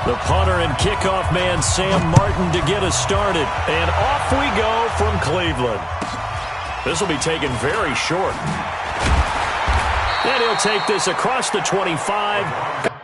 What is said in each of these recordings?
The punter and kickoff man, Sam Martin, to get us started. And off we go from Cleveland. This will be taken very short. And he'll take this across the 25.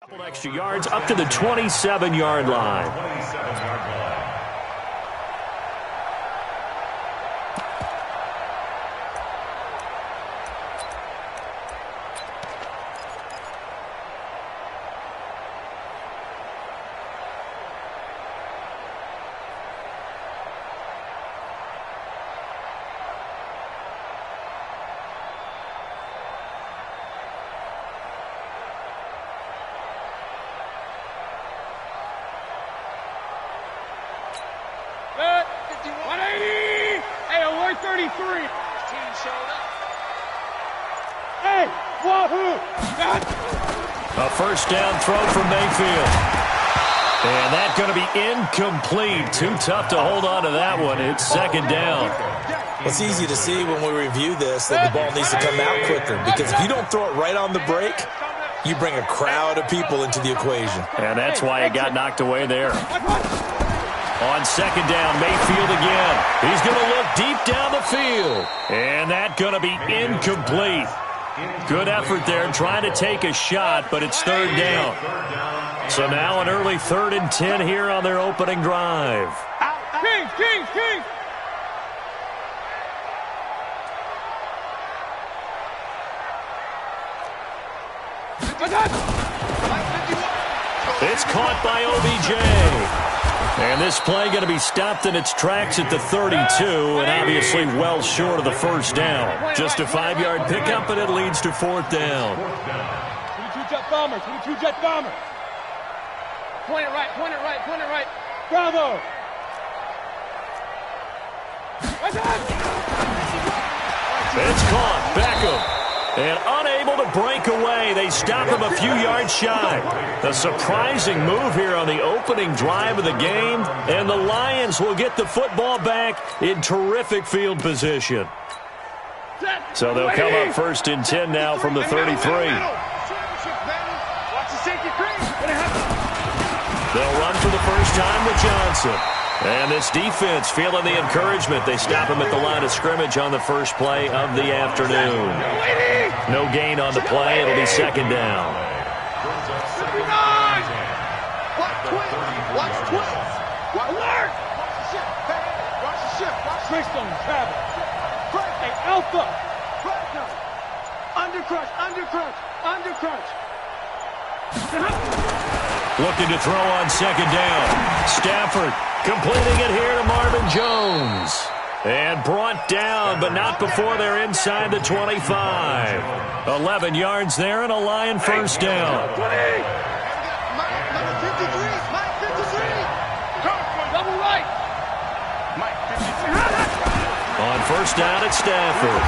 Couple extra yards up to the 27-yard line. A first down throw from Mayfield. And that's going to be incomplete. Too tough to hold on to that one. It's second down. It's easy to see when we review this that the ball needs to come out quicker, because if you don't throw it right on the break, you bring a crowd of people into the equation. And that's why it got knocked away there. On second down, Mayfield again. He's going to look deep down the field. And that's going to be incomplete. Good effort there trying to take a shot, but it's third down. So now an early 3rd and 10 here on their opening drive. King! It's caught by OBJ. And this play going to be stopped in its tracks at the 32, and obviously well short of the first down. Just a 5-yard pickup, and it leads to fourth down. 22 jet bomber. Point it right. Bravo. It's caught. Beckham. And unable to break away. They stop him a few yards shy. A surprising move here on the opening drive of the game. And the Lions will get the football back in terrific field position. So they'll come up 1st and 10 now from the 33. They'll run for the first time with Johnson. And this defense feeling the encouragement. They stop him at the line of scrimmage on the first play of the afternoon. No gain on the play. It'll be second down. Watch twins. Switch on travel. Hey, Alpha. Under crunch. Looking to throw on second down. Stafford completing it here to Marvin Jones. And brought down, but not before they're inside the 25. 11 yards there and a Lion first down. Double right. On first down, it's Stafford.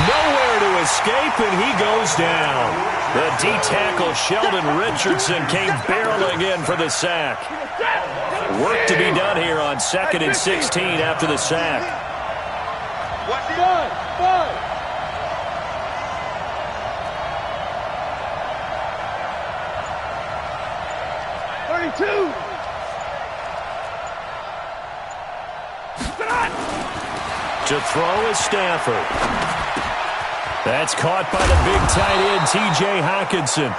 Nowhere to escape, and he goes down. The D-tackle Sheldon Richardson came barreling in for the sack. Work to be done here on 2nd and 16 after the sack. Five. 32. To throw is Stafford. That's caught by the big tight end, T.J. Hockenson.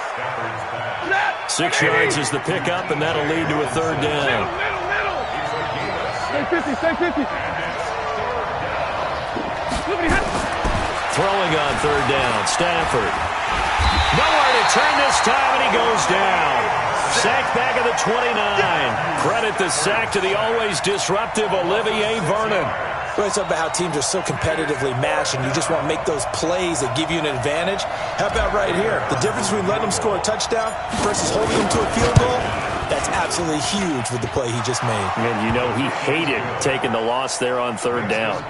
6 yards is the pickup, and that'll lead to a third down. Middle. Stay 50. Throwing on third down, Stafford. Nowhere to turn this time, and he goes down. Sack back at the 29. Credit the sack to the always disruptive Olivier Vernon. We always talk about how teams are so competitively matched and you just want to make those plays that give you an advantage. How about right here? The difference between letting them score a touchdown versus holding them to a field goal, that's absolutely huge with the play he just made. And you know he hated taking the loss there on third down.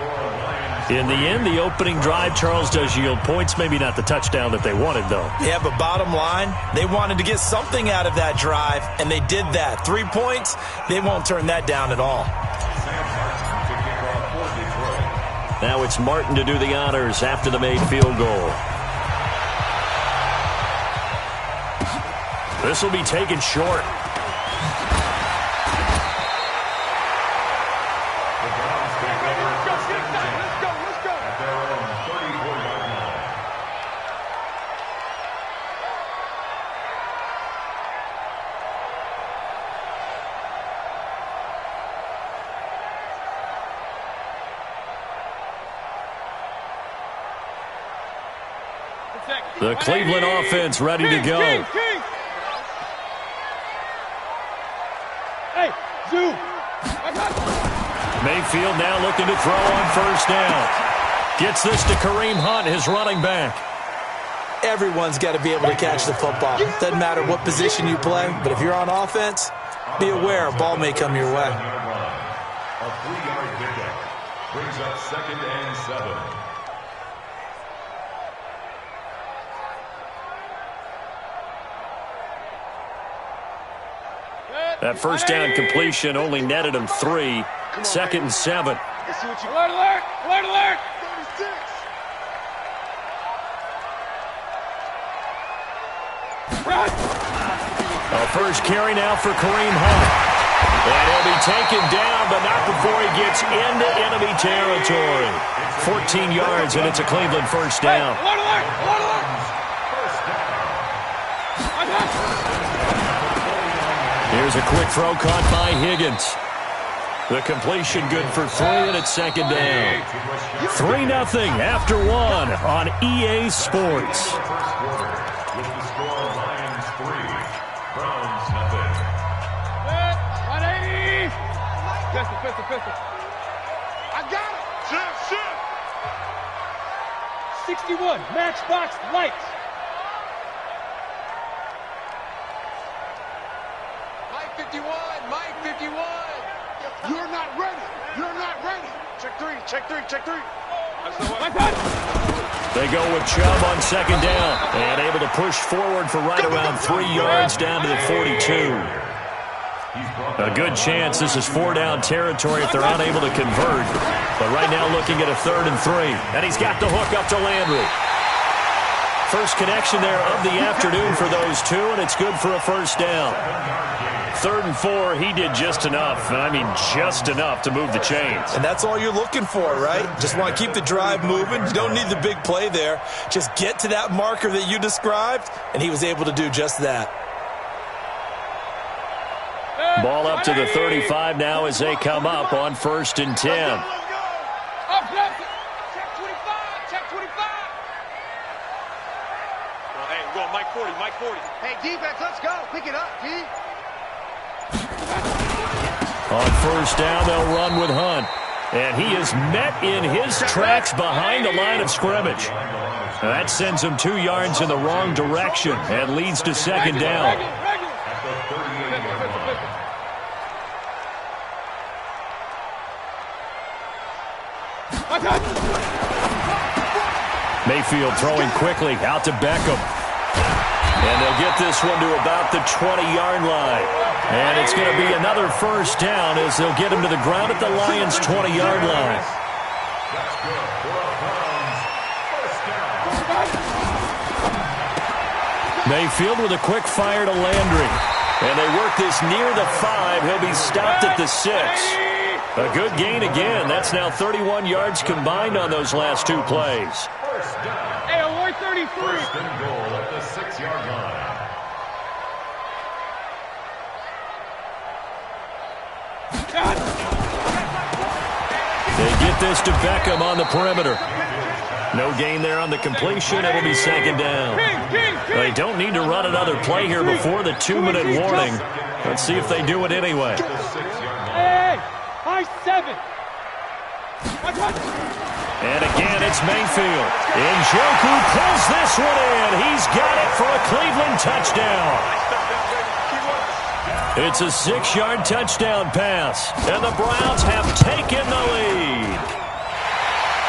In the end, the opening drive, Charles, does yield points. Maybe not the touchdown that they wanted, though. Yeah, but bottom line, they wanted to get something out of that drive, and they did that. 3 points, they won't turn that down at all. Now it's Martin to do the honors after the made field goal. This will be taken short. The Cleveland offense ready to go. Hey, zoom. Mayfield now looking to throw on first down. Gets this to Kareem Hunt, his running back. Everyone's got to be able to catch the football. Doesn't matter what position you play, but if you're on offense, be aware a ball may come your way. A 3-yard pickup brings up 2nd and 7. That first down completion only netted him 3. 2nd and 7. Alert! A first carry now for Kareem Hunt. And he'll be taken down, but not before he gets into enemy territory. 14 yards, and it's a Cleveland first down. Here's a quick throw caught by Higgins. The completion good for 3, and it's 2nd down. 3-0 after 1 on EA Sports. With the score, Lions 3, Browns 0. 180. Pistol. I got it. Shit. 61. Matchbox lights. Mike 51. You're not ready. Check three. They go with Chubb on 2nd down and able to push forward for right around 3 yards down to the 42. A good chance this is 4-down territory if they're unable to convert. But right now looking at a 3rd and 3. And he's got the hook up to Landry. First connection there of the afternoon for those two, and it's good for a first down. 3rd and 4, he did just enough. I mean, just enough to move the chains. And that's all you're looking for, right? Just want to keep the drive moving. You don't need the big play there. Just get to that marker that you described, and he was able to do just that. Ball up to the 35 now as they come up on 1st and 10. Up, left. Check 25. Check 25. Well, hey, we're going Mike 40, Mike 40. Hey, defense, let's go. Pick it up, D. On 1st down, they'll run with Hunt. And he is met in his tracks behind the line of scrimmage. That sends him 2 yards in the wrong direction and leads to 2nd down. Mayfield throwing quickly out to Beckham. And they'll get this one to about the 20-yard line. And it's going to be another 1st down as they'll get him to the ground at the Lions' 20-yard line. Mayfield with a quick fire to Landry. And they work this near the 5. He'll be stopped at the 6. A good gain again. That's now 31 yards combined on those last 2 plays. Hey, award 33. 1st and goal at the 6-yard line. They get this to Beckham on the perimeter. No gain there on the completion. It'll be 2nd down. They don't need to run another play here before the 2-minute warning. Let's see if they do it anyway. Hey, I-7. And again, it's Mayfield. Njoku pulls this one in. He's got it for a Cleveland touchdown. It's a 6-yard touchdown pass. And the Browns have taken the lead.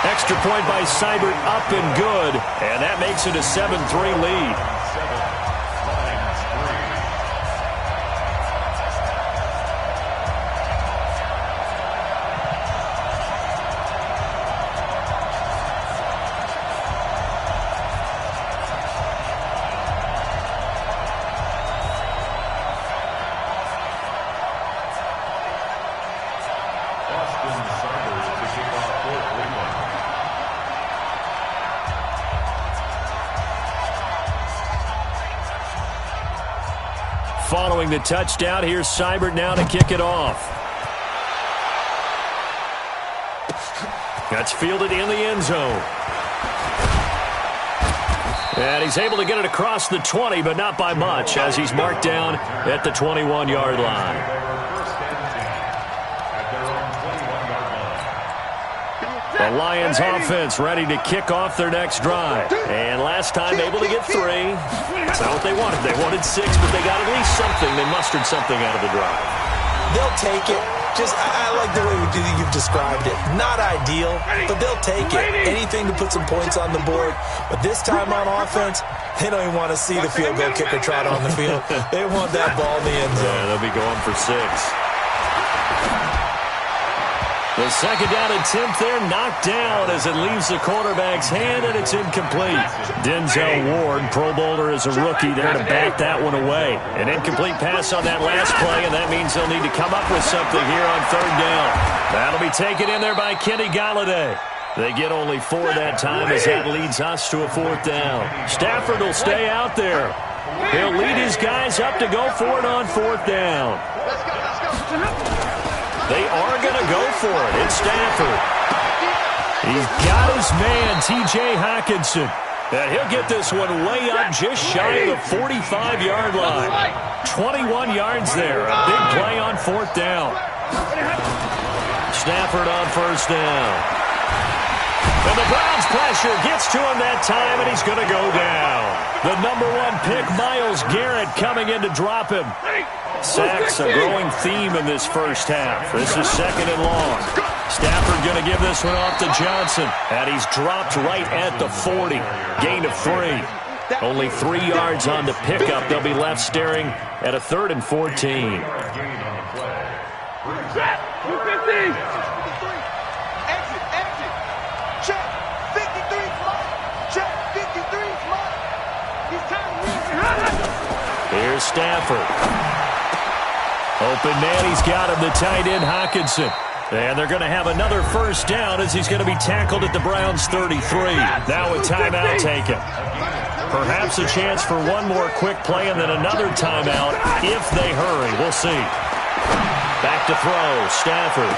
Extra point by Seibert up and good. And that makes it a 7-3 lead. Following the touchdown, here's Seibert now to kick it off. That's fielded in the end zone. And he's able to get it across the 20, but not by much, as he's marked down at the 21-yard line. The Lions offense ready to kick off their next drive. And last time able to get 3. That's not what they wanted. They wanted 6, but they got at least something. They mustered something out of the drive. They'll take it. I like the way you've described it. Not ideal, but they'll take it. Anything to put some points on the board. But this time on offense, they don't even want to see the field goal kicker trot on the field. They want that ball in the end zone. Yeah, they'll be going for 6. The 2nd down attempt there knocked down as it leaves the quarterback's hand, and it's incomplete. Denzel Ward, Pro Bowler as a rookie, there to bat that one away. An incomplete pass on that last play, and that means they'll need to come up with something here on 3rd down. That'll be taken in there by Kenny Galladay. They get only 4 that time as that leads us to a 4th down. Stafford will stay out there. He'll lead his guys up to go for it on 4th down. They are going to go for it. It's Stafford. He's got his man, T.J. Hockenson. And he'll get this one way up just shy of the 45-yard line. 21 yards there. A big play on 4th down. Stafford on 1st down. And the Browns pressure gets to him that time, and he's going to go down. The number 1 pick, Myles Garrett, coming in to drop him. Sacks, a growing theme in this first half. This is 2nd and long. Stafford going to give this one off to Johnson. And he's dropped right at the 40. Gain of 3. Only 3 yards on the pickup. They'll be left staring at a 3rd and 14. Here's Stafford. Open man, he's got him, the tight end, Hockenson. And they're going to have another 1st down as he's going to be tackled at the Browns' 33. Now a timeout taken. Perhaps a chance for one more quick play and then another timeout if they hurry. We'll see. to throw. Stafford.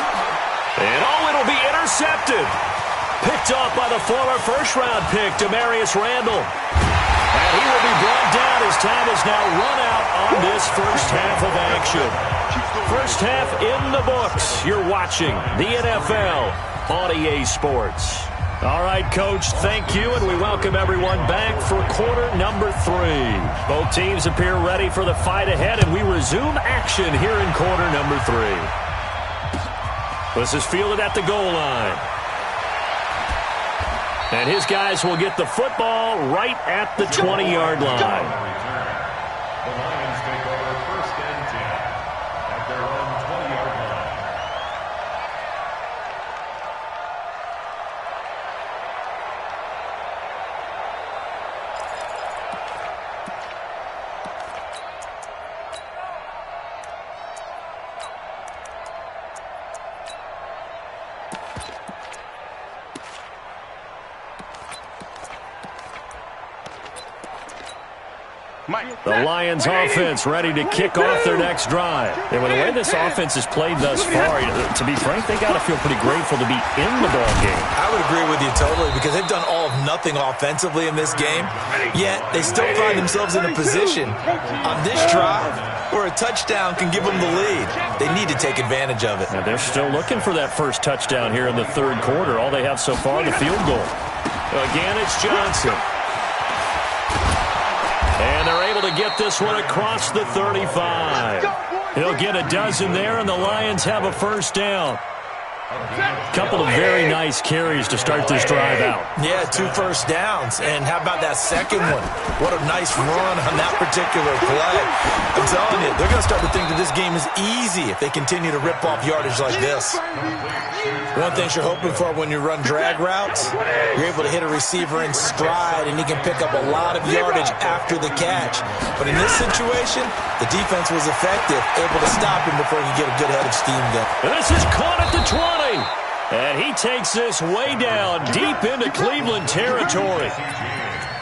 And it'll be intercepted. Picked off by the former first-round pick, Demarius Randall. And he will be brought down as time is now run out on this first half of action. First half in the books. You're watching the NFL on EA Sports. All right, Coach, thank you, and we welcome everyone back for quarter number 3. Both teams appear ready for the fight ahead, and we resume action here in quarter number 3. This is fielded at the goal line. And his guys will get the football right at the 20-yard line. The Lions take over first and 10 at their own 20-yard line. The Lions offense ready to kick off their next drive. And with the way this offense has played thus far, to be frank, they got to feel pretty grateful to be in the ball game. I would agree with you totally because they've done all of nothing offensively in this game, yet they still find themselves in a position on this drive where a touchdown can give them the lead. They need to take advantage of it. And they're still looking for that first touchdown here in the third quarter. All they have so far, the field goal. Again, it's Johnson. And they're able to get this one across the 35. He'll get a dozen there, and the Lions have a first down. A couple of very nice carries to start this drive out. Yeah, 2 first downs. And how about that second one? What a nice run on that particular play. I'm telling you, they're going to start to think that this game is easy if they continue to rip off yardage like this. One thing you're hoping for when you run drag routes, you're able to hit a receiver in stride, and he can pick up a lot of yardage after the catch. But in this situation, the defense was effective, able to stop him before he could get a good head of steam going. And this is caught at the 20. And he takes this way down, deep into Cleveland territory.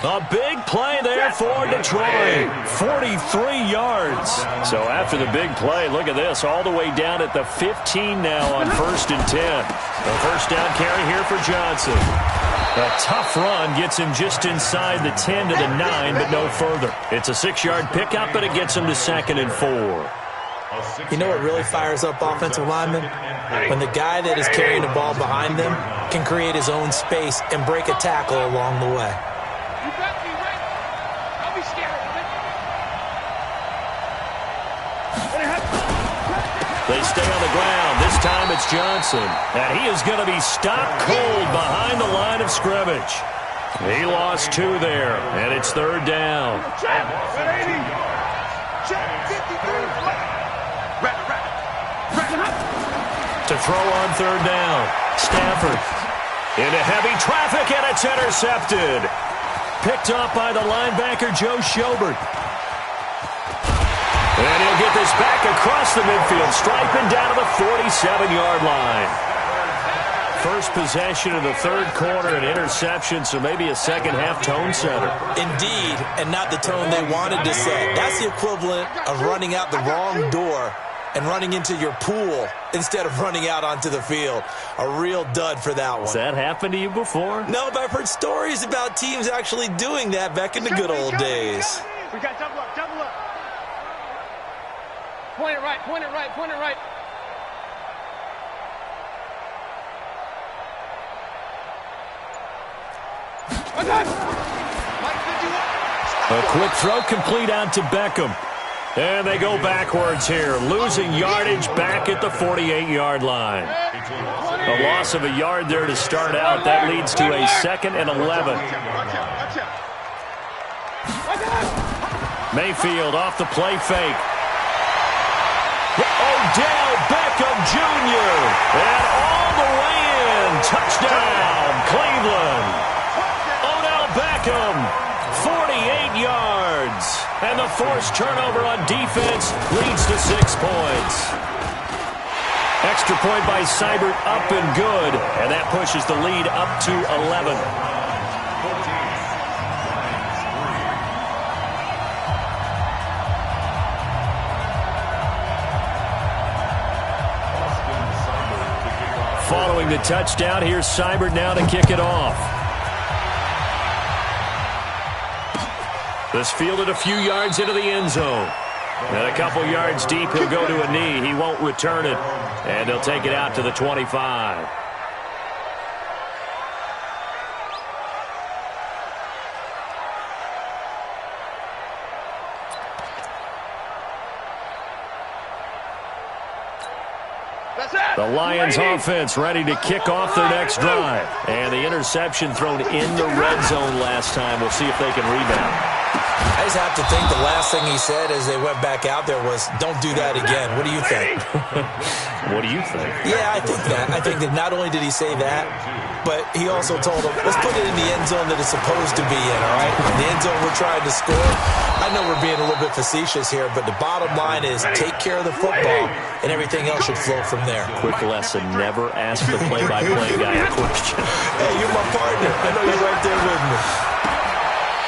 A big play there for Detroit. 43 yards. So after the big play, look at this, all the way down at the 15 now on 1st and 10. A first down carry here for Johnson. A tough run gets him just inside the 10 to the 9, but no further. It's a 6-yard pickup, but it gets him to 2nd and 4. You know what really fires up offensive linemen? When the guy that is carrying the ball behind them can create his own space and break a tackle along the way. You got me right. I'll be scared of it. They stay on the ground. This time it's Johnson. And he is going to be stopped cold behind the line of scrimmage. He lost 2 there, and it's 3rd down. Check. 80. Check. 53. To throw on 3rd down. Stafford into heavy traffic, and it's intercepted. Picked up by the linebacker, Joe Schobert. And he'll get this back across the midfield, striping down to the 47-yard line. First possession of the third quarter, an interception, so maybe a second-half tone setter. Indeed, and not the tone they wanted to set. That's the equivalent of running out the wrong door and running into your pool instead of running out onto the field. A real dud for that one. Has that happened to you before? No, but I've heard stories about teams actually doing that back in the good old days. We got double up, double up. Point it right, point it right, point it right. A quick throw complete out to Beckham. And they go backwards here, losing yardage back at the 48-yard line. A loss of a yard there to start out. That leads to a 2nd and 11. Mayfield off the play fake. Odell Beckham Jr. And all the way in. Touchdown, Cleveland. Odell Beckham, 48 yards. And the forced turnover on defense leads to 6 points. Extra point by Seibert, up and good. And that pushes the lead up to 11. Following the touchdown, here's Seibert now to kick it off. This fielded a few yards into the end zone. And a couple yards deep, he'll go to a knee. He won't return it. And he'll take it out to the 25. The Lions offense ready to kick off their next drive. And the interception thrown in the red zone last time. We'll see if they can rebound. I just have to think the last thing he said as they went back out there was, don't do that again. What do you think? What do you think? Yeah, I think that. I think that not only did he say that, but he also told them, let's put it in the end zone that it's supposed to be in, all right? The end zone we're trying to score. I know we're being a little bit facetious here, but the bottom line is take care of the football, and everything else should flow from there. Quick lesson, never ask the play-by-play guy a question. Hey, you're my partner. I know you're right there with me.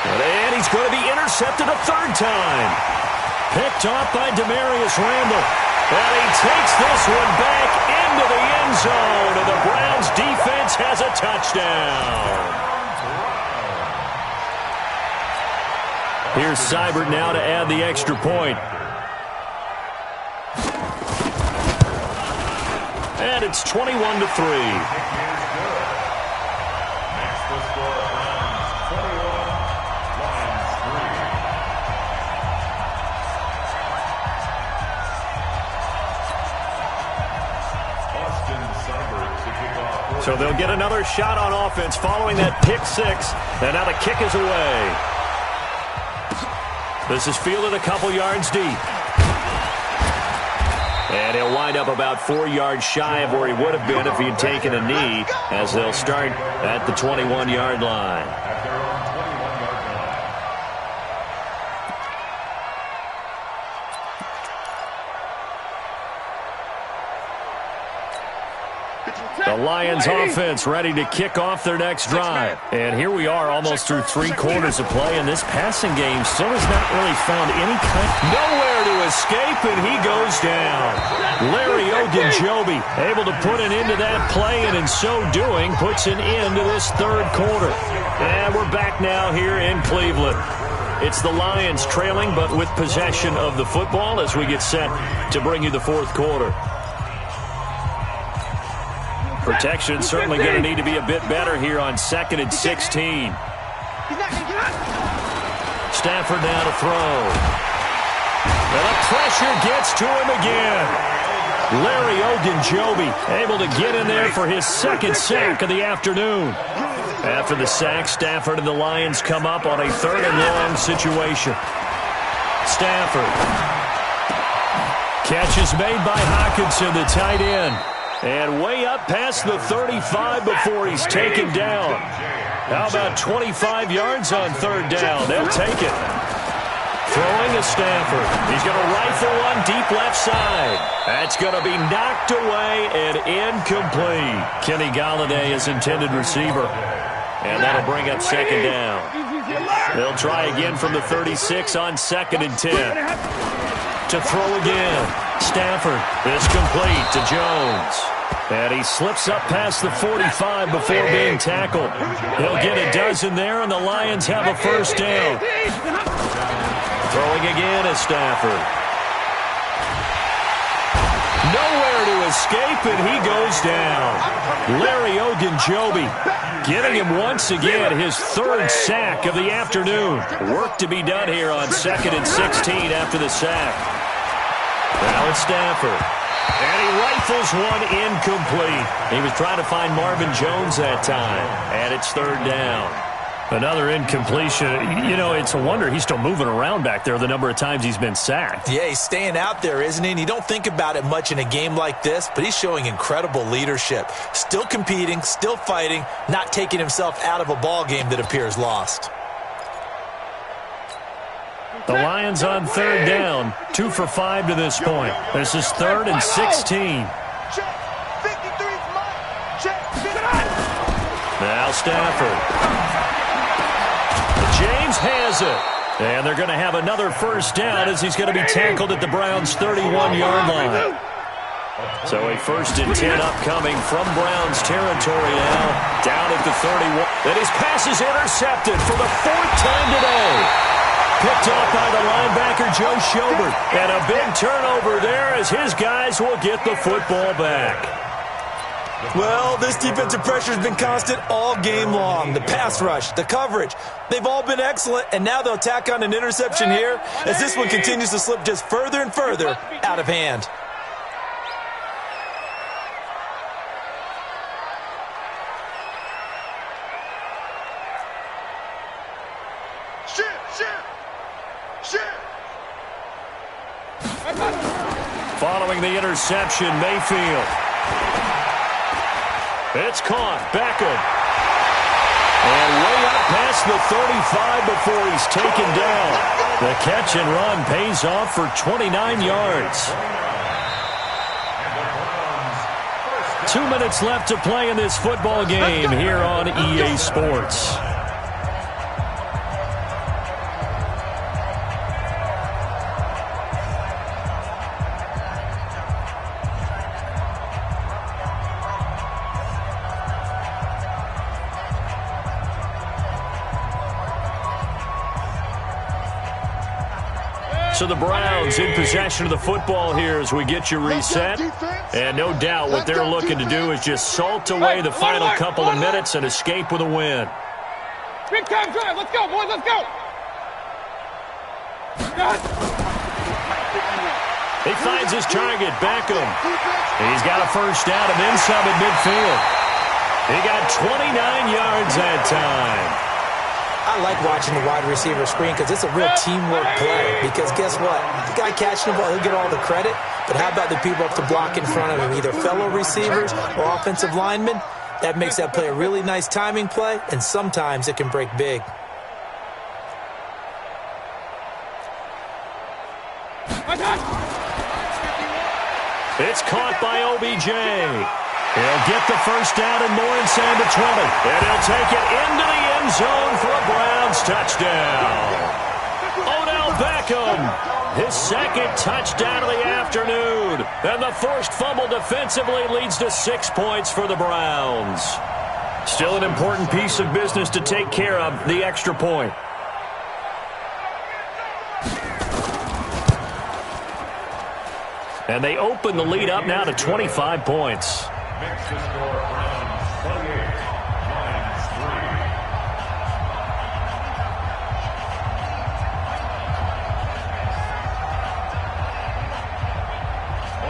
And he's going to be intercepted a third time. Picked off by Demarius Randall. And he takes this one back into the end zone. And the Browns defense has a touchdown. Here's Seibert now to add the extra point. And it's 21-3. So they'll get another shot on offense following that pick six. And now the kick is away. This is fielded a couple yards deep. And he'll wind up about 4 yards shy of where he would have been if he had taken a knee, as they'll start at the 21-yard line. The Lions offense ready to kick off their next drive. And here we are almost through 3 quarters of play, and this passing game still has not really found any kind. Nowhere to escape, and he goes down. Larry Ogunjobi able to put an end to that play, and in so doing puts an end to this third quarter. And we're back now here in Cleveland. It's the Lions trailing, but with possession of the football as we get set to bring you the fourth quarter. Protection certainly going to need to be a bit better here on 2nd and 16. Stafford now to throw. And the pressure gets to him again. Larry Ogunjobi able to get in there for his second sack of the afternoon. After the sack, Stafford and the Lions come up on a 3rd and long situation. Stafford. Catch is made by Hockenson, the tight end. And way up past the 35 before he's taken down. How about 25 yards on 3rd down? They'll take it. Throwing to Stafford. He's going to rifle one deep left side. That's going to be knocked away and incomplete. Kenny Galladay is intended receiver. And that'll bring up 2nd down. They'll try again from the 36 on 2nd and 10. To throw again. Stafford is complete to Jones. And he slips up past the 45 before being tackled. He'll get a dozen there, and the Lions have a first down. Throwing again is Stafford. Nowhere to escape, and he goes down. Larry Ogunjobi getting him once again his 3rd sack of the afternoon. Work to be done here on 2nd and 16 after the sack. Now it's Stafford. And he rifles one incomplete. He was trying to find Marvin Jones that time. And it's 3rd down. Another incompletion. You know, it's a wonder he's still moving around back there the number of times he's been sacked. Yeah, he's staying out there, isn't he? And you don't think about it much in a game like this, but he's showing incredible leadership. Still competing, still fighting, not taking himself out of a ball game that appears lost. The Lions on 3rd down, 2 for 5 to this point. This is 3rd and 16. Now Stafford. James has it. And they're going to have another first down as he's going to be tackled at the Browns' 31-yard line. So a 1st and 10 upcoming from Browns territory now. Down at the 31. And his pass is intercepted for the 4th time today. Picked off by the linebacker, Joe Schobert. And a big turnover there as his guys will get the football back. Well, this defensive pressure has been constant all game long. The pass rush, the coverage, they've all been excellent, and now they'll tack on an interception here as this one continues to slip just further and further out of hand. Following the interception, Mayfield. It's caught. Beckham. And way up past the 35 before he's taken down. The catch and run pays off for 29 yards. 2 minutes left to play in this football game here on EA Sports. So the Browns in possession of the football here as we get you reset. And no doubt what they're looking to do is just salt away the final couple of minutes and escape with a win. Big time drive. Let's go, boys. Let's go. He finds his target, Beckham. He's got a 1st down and then some at midfield. He got 29 yards that time. I like watching the wide receiver screen because it's a real teamwork play. Because guess what? The guy catching the ball, he'll get all the credit. But how about the people up to block in front of him, either fellow receivers or offensive linemen? That makes that play a really nice timing play, and sometimes it can break big. It's caught by OBJ. He'll get the 1st down and more inside the 20. And he'll take it into the end zone for a Browns touchdown. Odell Beckham, his 2nd touchdown of the afternoon. And the forced fumble defensively leads to 6 points for the Browns. Still an important piece of business to take care of, the extra point. And they open the lead up now to 25 points. Makes the score Browns 28, Lions 3.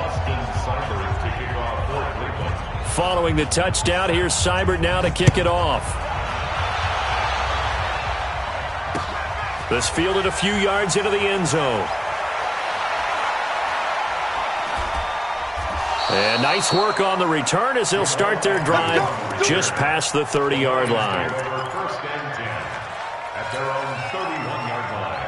Austin Seibert to kick off for Cleveland. Following the touchdown, here's Seibert now to kick it off. This fielded a few yards into the end zone. And nice work on the return as they'll start their drive just past the 30-yard line. 1st and 10 at their own 31-yard line.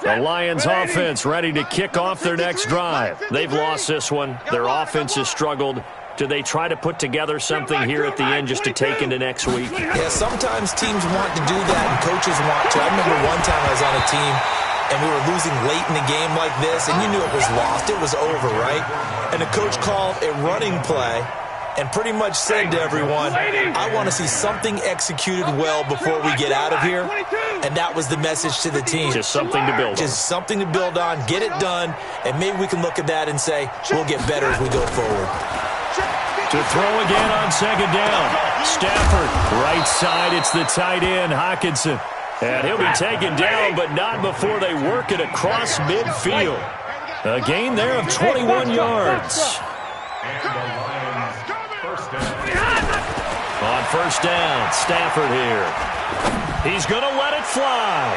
The Lions offense ready to kick off their next drive. They've lost this one. Their offense has struggled. Do they try to put together something here at the end just to take into next week? Yeah, sometimes teams want to do that and coaches want to. I remember one time I was on a team and we were losing late in the game like this, and you knew it was lost. It was over, right? And the coach called a running play and pretty much said to everyone, I want to see something executed well before we get out of here. And that was the message to the team. Just something to build on. Just something to build on, get it done, and maybe we can look at that and say, we'll get better as we go forward. To throw again on 2nd down. Stafford, right side, it's the tight end, Hockenson. And he'll be taken down, but not before they work it across midfield. A gain there of 21 yards. On 1st down, Stafford here. He's going to let it fly.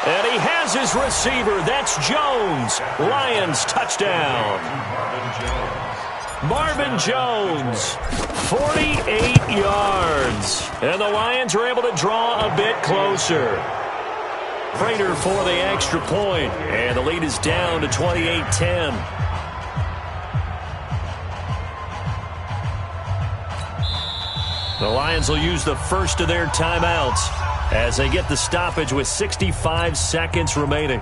And he has his receiver. That's Jones. Lions touchdown. Marvin Jones, 48 yards. And the Lions are able to draw a bit closer. Prater for the extra point. And the lead is down to 28-10. The Lions will use the first of their timeouts as they get the stoppage with 65 seconds remaining.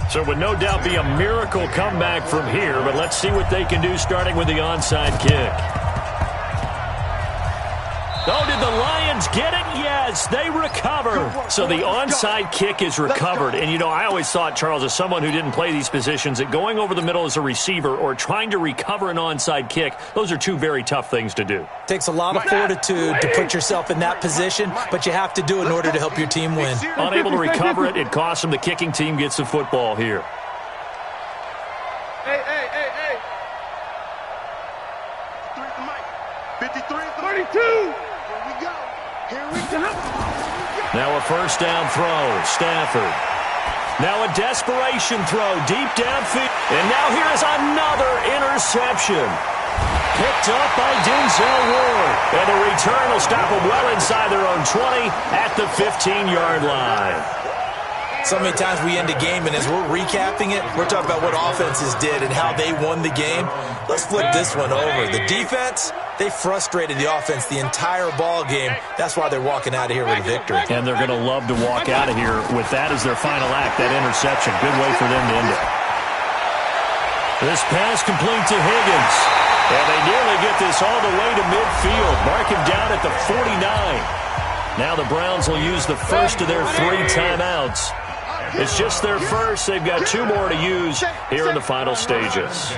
So it would no doubt be a miracle comeback from here, but let's see what they can do starting with the onside kick. Oh, did the Lions get it? Yes, they recover. So the onside kick is recovered. And, you know, I always thought, Charles, as someone who didn't play these positions, that going over the middle as a receiver or trying to recover an onside kick, those are two very tough things to do. Takes a lot of fortitude to put yourself in that position, but you have to do it in order to help your team win. Unable to recover it, it costs them. The kicking team gets the football here. Hey. 32. Now a first down throw, Stafford. Now a desperation throw deep downfield. And now here is another interception. Picked up by Denzel Ward. And the return will stop them well inside their own 20 at the 15-yard line. So many times we end a game, and as we're recapping it, we're talking about what offenses did and how they won the game. Let's flip this one over. The defense, they frustrated the offense the entire ball game. That's why they're walking out of here with a victory. And they're going to love to walk out of here with that as their final act, that interception. Good way for them to end it. This pass complete to Higgins. And they nearly get this all the way to midfield. Mark him down at the 49. Now the Browns will use the first of their 3 timeouts. It's just their first. They've got 2 more to use here in the final stages.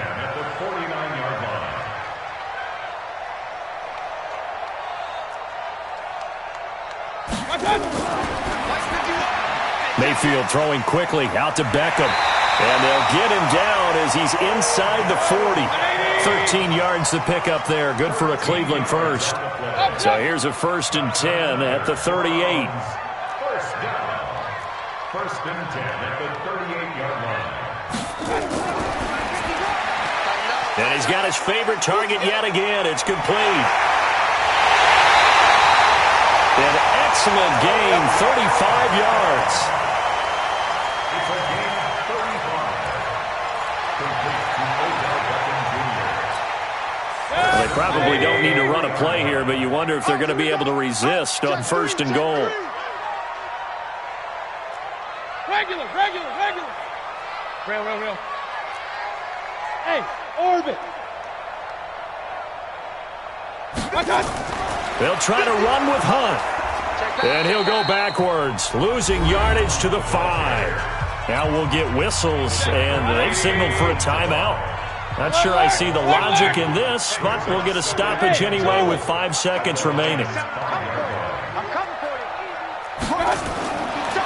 Mayfield throwing quickly out to Beckham. And they'll get him down as he's inside the 40. 13 yards to pick up there. Good for a Cleveland first. So here's a 1st and 10 at the 38. First and 10 at the 38-yard line. And he's got his favorite target yet again. It's complete. An excellent gain, 35 yards. It's a gain of 35. Complete to Odell Beckham Jr. Well, they probably don't need to run a play here, but you wonder if they're going to be able to resist on 1st and goal. Regular. Real. Hey, orbit. They'll try to run with Hunt. And he'll go backwards, losing yardage to the 5. Now we'll get whistles, and they've signaled for a timeout. Not sure I see the logic in this, but we'll get a stoppage anyway with 5 seconds remaining.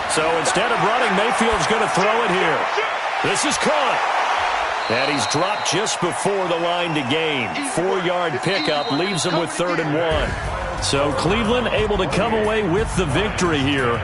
So instead of running, Mayfield's going to throw it here. This is caught. And he's dropped just before the line to gain. 4-yard pickup leaves him with 3rd and 1. So Cleveland able to come away with the victory here.